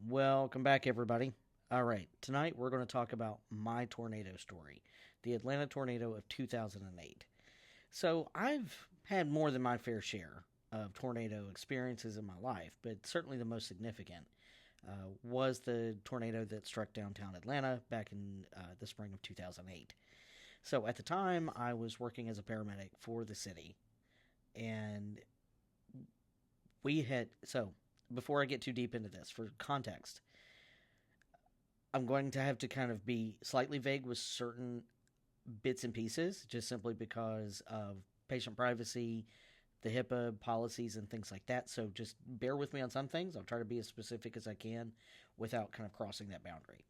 Welcome back, everybody. All right, tonight we're going to talk about my tornado story, the Atlanta tornado of 2008. So, I've had more than my fair share of tornado experiences in my life, but certainly the most significant was the tornado that struck downtown Atlanta back in the spring of 2008. So, at the time, I was working as a paramedic for the city, and before I get too deep into this, for context, I'm going to have to kind of be slightly vague with certain bits and pieces, just simply because of patient privacy, the HIPAA policies, and things like that. So just bear with me on some things. I'll try to be as specific as I can without kind of crossing that boundary.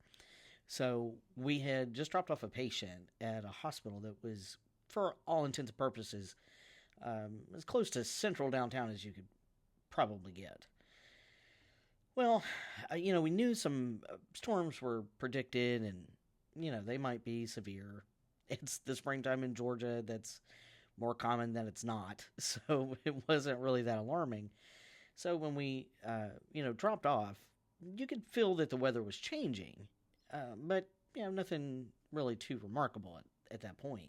So we had just dropped off a patient at a hospital that was, for all intents and purposes, as close to central downtown as you could probably get. Well, we knew some storms were predicted, and they might be severe. It's the springtime in Georgia. That's more common than it's not, so it wasn't really that alarming. So when we, dropped off, you could feel that the weather was changing, but nothing really too remarkable at that point.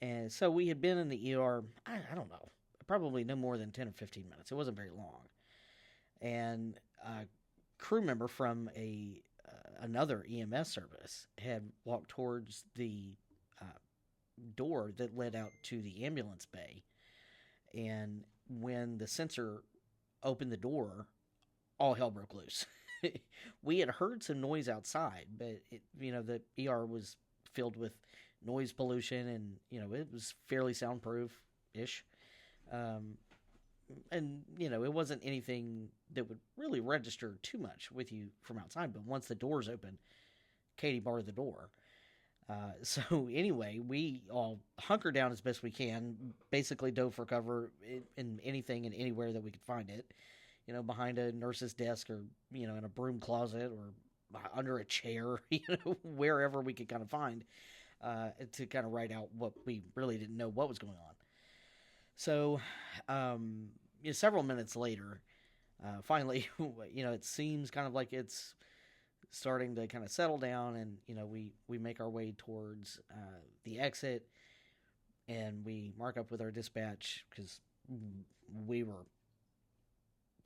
And so we had been in the ER. I don't know, probably no more than 10 or 15 minutes. It wasn't very long, and a crew member from a another EMS service had walked towards the door that led out to the ambulance bay, and when the sensor opened the door, all hell broke loose. We had heard some noise outside, but the ER was filled with noise pollution, and it was fairly soundproof ish. Um, and it wasn't anything that would really register too much with you from outside. But once the doors opened, Katie barred the door. So anyway, we all hunkered down as best we can, basically dove for cover in anything and anywhere that we could find it. Behind a nurse's desk, or in a broom closet, or under a chair, wherever we could kind of find, to kind of write out what we really didn't know what was going on. So, several minutes later, finally, it seems kind of like it's starting to kind of settle down, and we make our way towards the exit, and we mark up with our dispatch because we were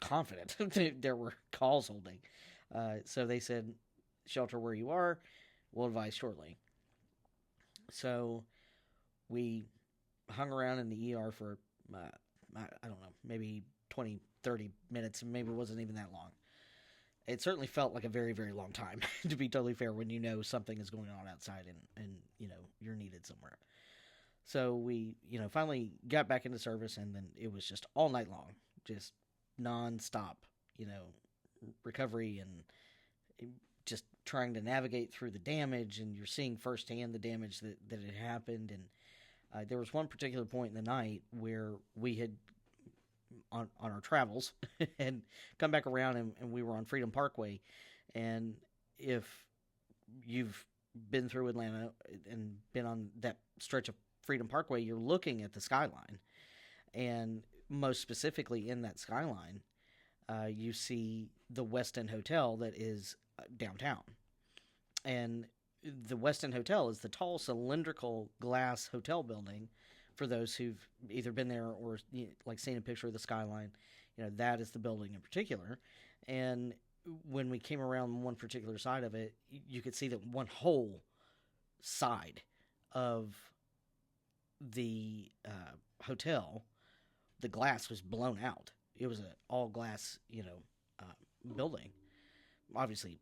confident there were calls holding. So they said, "Shelter where you are. We'll advise shortly." So we hung around in the ER for, I don't know, maybe 20, 30 minutes, and maybe it wasn't even that long. It certainly felt like a very, very long time, to be totally fair, when something is going on outside, and you're needed somewhere. So we, finally got back into service, and then it was just all night long, just nonstop, recovery, and just trying to navigate through the damage, and you're seeing firsthand the damage that had happened. And there was one particular point in the night where we had, on our travels, and come back around, and we were on Freedom Parkway. And if you've been through Atlanta and been on that stretch of Freedom Parkway, you're looking at the skyline. And most specifically in that skyline, you see the West End Hotel that is downtown. And the West End Hotel is the tall cylindrical glass hotel building. For those who've either been there or seen a picture of the skyline, that is the building in particular. And when we came around one particular side of it, you could see that one whole side of the hotel, the glass was blown out. It was an all glass, building. Obviously,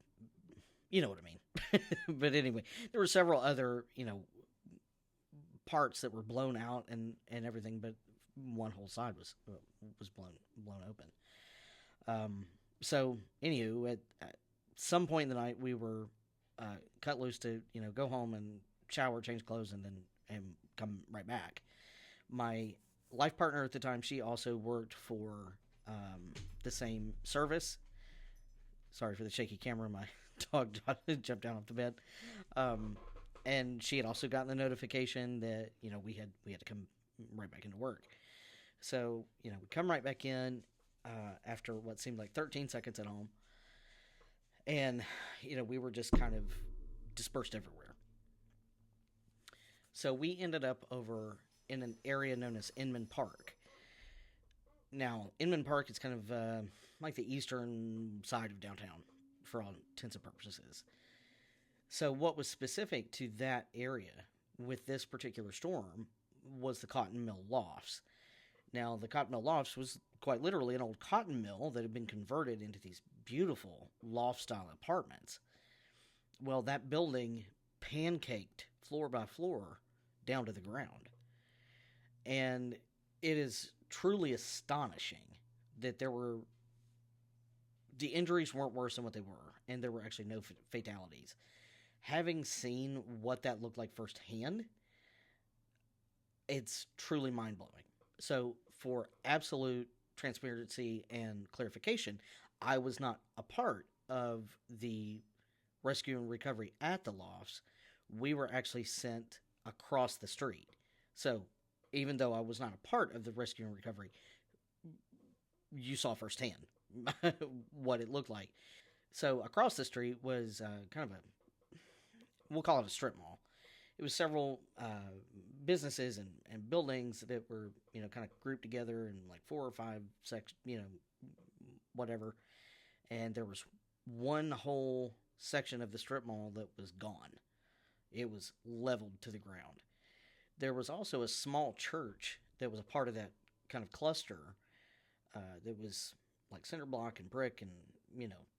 you know what I mean. But anyway, there were several other, parts that were blown out and everything, but one whole side was blown open. So anywho, at some point in the night, we were cut loose to go home and shower, change clothes, and come right back. My life partner at the time, she also worked for the same service. Sorry for the shaky camera. My dog jumped down off the bed. And she had also gotten the notification that, we had to come right back into work. So, we come right back in after what seemed like 13 seconds at home. And, we were just kind of dispersed everywhere. So we ended up over in an area known as Inman Park. Now, Inman Park is kind of like the eastern side of downtown for all intents and purposes. So, what was specific to that area with this particular storm was the cotton mill lofts. Now, the cotton mill lofts was quite literally an old cotton mill that had been converted into these beautiful loft style apartments. Well, that building pancaked floor by floor down to the ground. And it is truly astonishing that the injuries weren't worse than what they were, and there were actually no fatalities. Having seen what that looked like firsthand, it's truly mind blowing. So, for absolute transparency and clarification, I was not a part of the rescue and recovery at the lofts. We were actually sent across the street. So, even though I was not a part of the rescue and recovery, you saw firsthand what it looked like. So, across the street was kind of we'll call it a strip mall. It was several businesses and buildings that were, kind of grouped together in like 4 or 5 sections, whatever. And there was one whole section of the strip mall that was gone. It was leveled to the ground. There was also a small church that was a part of that kind of cluster that was like cinder block and brick and,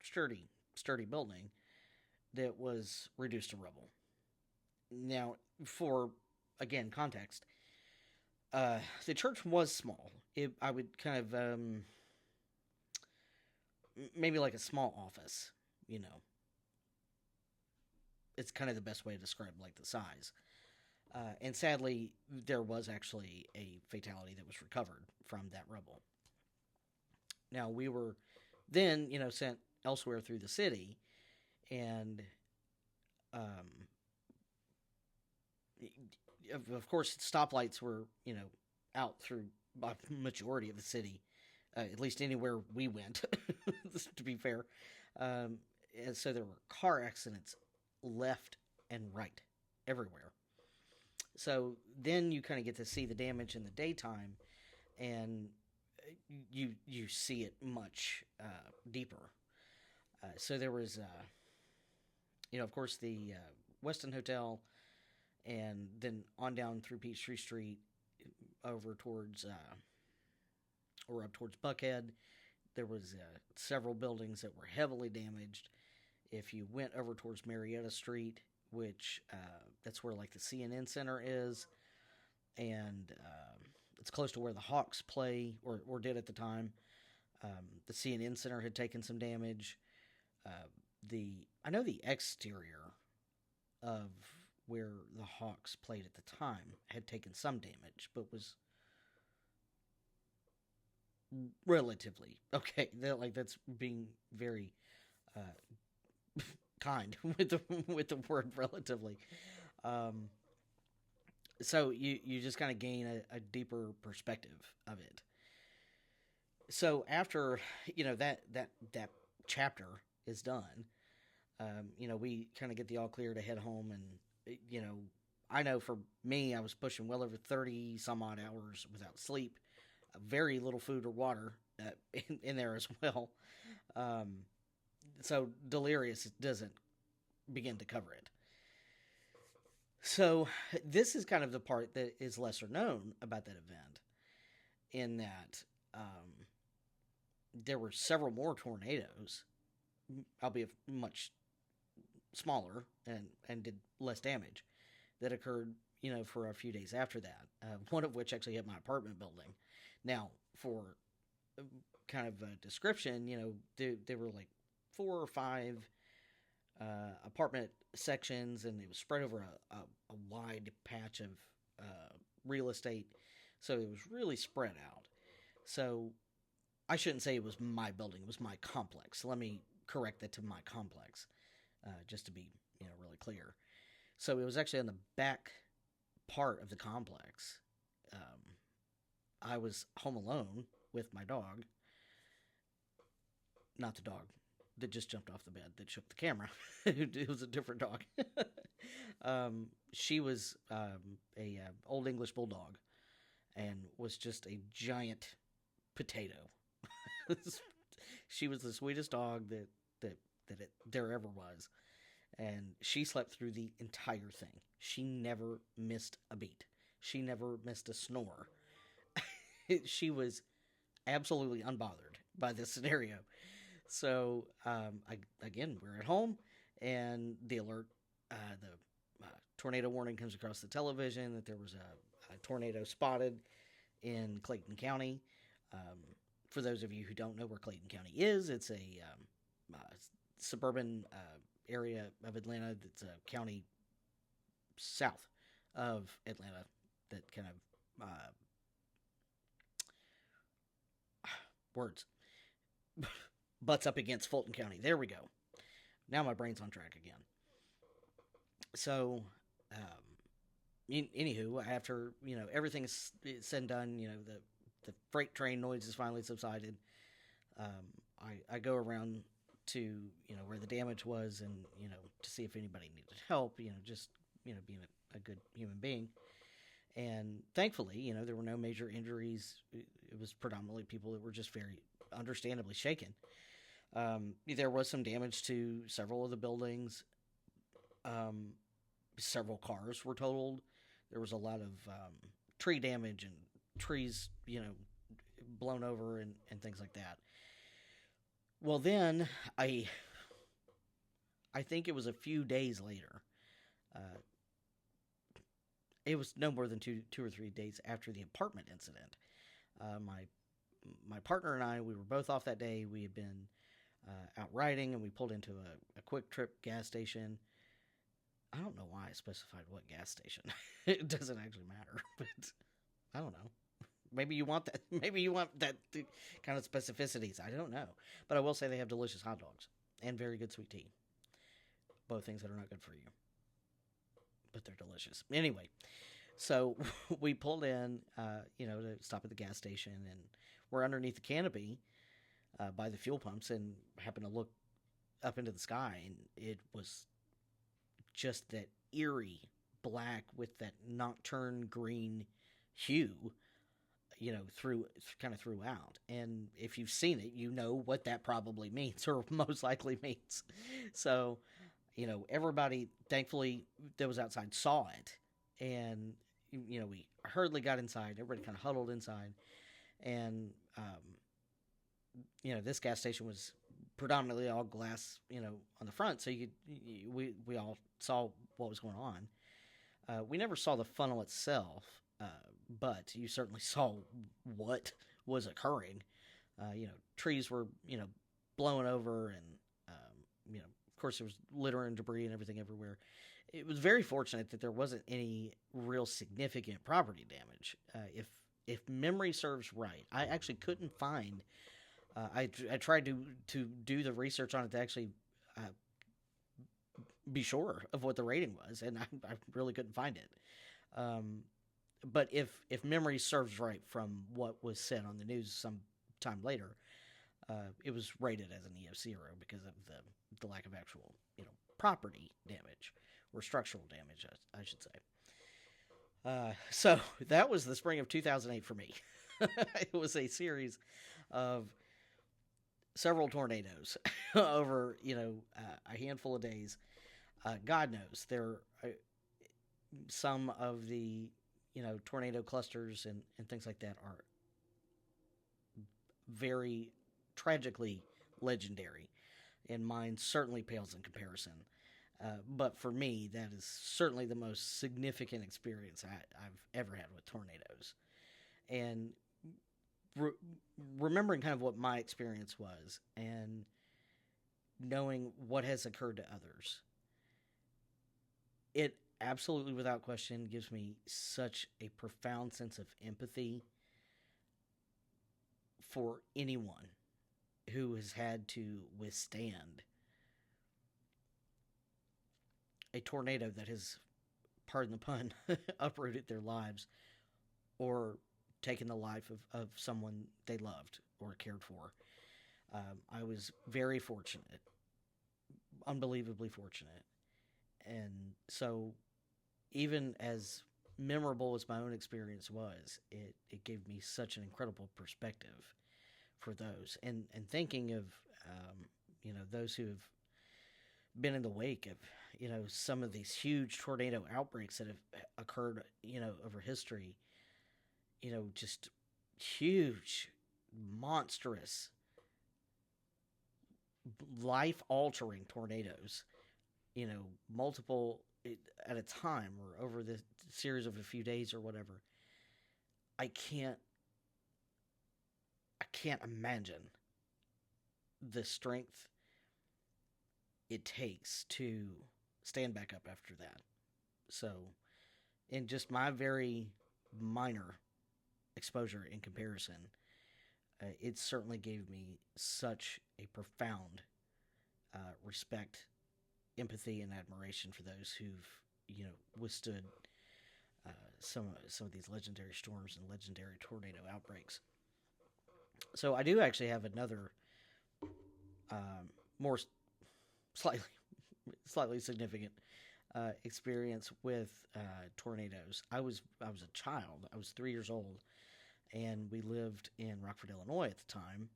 sturdy building that was reduced to rubble. Now, for, again, context, the church was small. I would kind of, maybe like a small office, It's kind of the best way to describe, like, the size. And sadly, there was actually a fatality that was recovered from that rubble. Now, we were then, sent elsewhere through the city, and of course, stoplights were, out through a majority of the city, at least anywhere we went, to be fair. And so there were car accidents left and right everywhere. So then you kind of get to see the damage in the daytime, and you see it much deeper. So there was, of course, the Weston Hotel, and then on down through Peachtree Street over towards, or up towards Buckhead. There was several buildings that were heavily damaged. If you went over towards Marietta Street, which that's where like the CNN Center is, and it's close to where the Hawks play or did at the time. The CNN Center had taken some damage. I know the exterior of where the Hawks played at the time had taken some damage, but was relatively okay. That's being very kind with the word relatively. So you just kind of gain a deeper perspective of it. So after that chapter is done, we kind of get the all clear to head home, and I know for me, I was pushing well over 30 some odd hours without sleep, very little food or water in there as well. So delirious doesn't begin to cover it. So this is kind of the part that is lesser known about that event, in that there were several more tornadoes, albeit much smaller and did less damage, that occurred, for a few days after that. One of which actually hit my apartment building. Now, for kind of a description, they were like 4 or 5 apartment sections, and it was spread over a wide patch of real estate, so it was really spread out. So I shouldn't say it was my building, it was my complex. Let me correct that to my complex, just to be really clear. So it was actually on the back part of the complex. I was home alone with my dog. Not the dog. that just jumped off the bed that shook the camera. It was a different dog. She was a old English bulldog, and was just a giant potato. She was the sweetest dog that there ever was, and she slept through the entire thing. She never missed a beat. She never missed a snore. She was absolutely unbothered by this scenario. So, again, we're at home, and the alert, the tornado warning comes across the television that there was a tornado spotted in Clayton County. For those of you who don't know where Clayton County is, it's a suburban area of Atlanta that's a county south of Atlanta that kind of words butts up against Fulton County. There we go. Now my brain's on track again. So, anywho, after everything is said and done, the freight train noise has finally subsided. I go around to where the damage was, and to see if anybody needed help. Just being a good human being. And thankfully, there were no major injuries. It was predominantly people that were just very understandably shaken. There was some damage to several of the buildings. Several cars were totaled. There was a lot of tree damage and trees, blown over and things like that. Well, then I think it was a few days later. It was no more than two or 3 days after the apartment incident. My partner and I, we were both off that day. We had been out riding, and we pulled into a quick trip gas station. I don't know why I specified what gas station. It doesn't actually matter, but I don't know. Maybe you want that. Maybe you want that kind of specificities. I don't know. But I will say they have delicious hot dogs and very good sweet tea. Both things that are not good for you, but they're delicious. Anyway, so we pulled in, to stop at the gas station, and we're underneath the canopy by the fuel pumps, and happened to look up into the sky, and it was just that eerie black with that nocturne green hue, throughout. And if you've seen it, you know what that probably means, or most likely means. So, everybody, thankfully, that was outside saw it. And, we hurriedly got inside. Everybody kind of huddled inside. And, this gas station was predominantly all glass, on the front. So we all saw what was going on. We never saw the funnel itself, but you certainly saw what was occurring. Trees were, blowing over, and, of course there was litter and debris and everything everywhere. It was very fortunate that there wasn't any real significant property damage. If memory serves right, I actually couldn't find. I tried to do the research on it to actually be sure of what the rating was, and I really couldn't find it. But if memory serves right from what was said on the news some time later, it was rated as an EF0 because of the lack of actual property damage or structural damage, I should say. So that was the spring of 2008 for me. It was a series of several tornadoes over a handful of days. God knows there are some of the tornado clusters and things like that are very tragically legendary, and mine certainly pales in comparison. But for me, that is certainly the most significant experience I've ever had with tornadoes. And remembering kind of what my experience was, and knowing what has occurred to others, it absolutely, without question, gives me such a profound sense of empathy for anyone who has had to withstand a tornado that has, pardon the pun, uprooted their lives or taken the life of someone they loved or cared for. I was very fortunate, unbelievably fortunate. And so, even as memorable as my own experience was, it gave me such an incredible perspective for those. And thinking of, those who have been in the wake of, some of these huge tornado outbreaks that have occurred, over history, just huge, monstrous, life altering tornadoes, multiple at a time or over the series of a few days or whatever. I can't imagine the strength it takes to stand back up after that. So, in just my very minor exposure in comparison, it certainly gave me such a profound respect, empathy, and admiration for those who've withstood some of these legendary storms and legendary tornado outbreaks. So I do actually have another more slightly slightly significant experience with tornadoes. I was a child. I was 3 years old, and we lived in Rockford, Illinois at the time.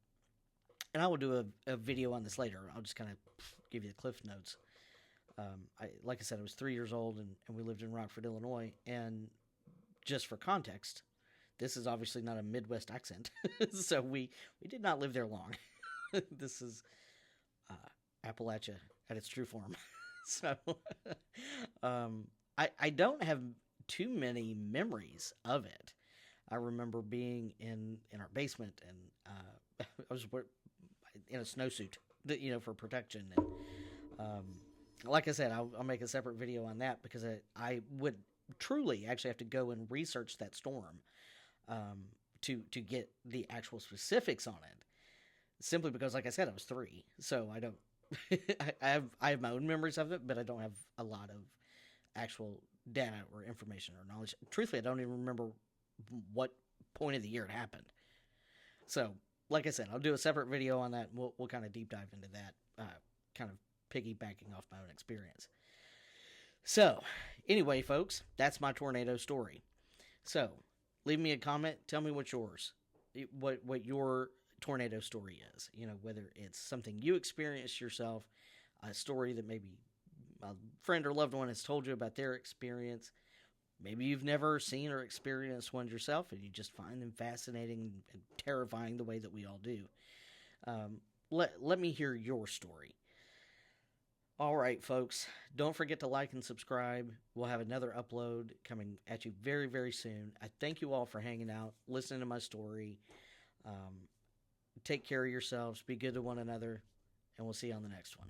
And I will do a video on this later. I'll just kind of give you the cliff notes. Like I said, I was 3 years old, and we lived in Rockford, Illinois. And just for context, this is obviously not a Midwest accent, so we did not live there long. This is Appalachia at its true form. So I don't have too many memories of it. I remember being in our basement, and I was in a snowsuit, for protection. And like I said, I'll make a separate video on that, because I would truly actually have to go and research that storm to get the actual specifics on it. Simply because, like I said, I was 3, so I don't. I have my own memories of it, but I don't have a lot of actual data or information or knowledge. Truthfully, I don't even remember what point of the year it happened. So, like I said, I'll do a separate video on that, and we'll kind of deep dive into that, kind of piggybacking off my own experience. So, anyway, folks, that's my tornado story. So, leave me a comment. Tell me what your tornado story is. Whether it's something you experienced yourself, a story that maybe a friend or loved one has told you about their experience. Maybe you've never seen or experienced one yourself, and you just find them fascinating and terrifying the way that we all do. Let me hear your story. All right, folks, don't forget to like and subscribe. We'll have another upload coming at you very, very soon. I thank you all for hanging out, listening to my story. Take care of yourselves, be good to one another, and we'll see you on the next one.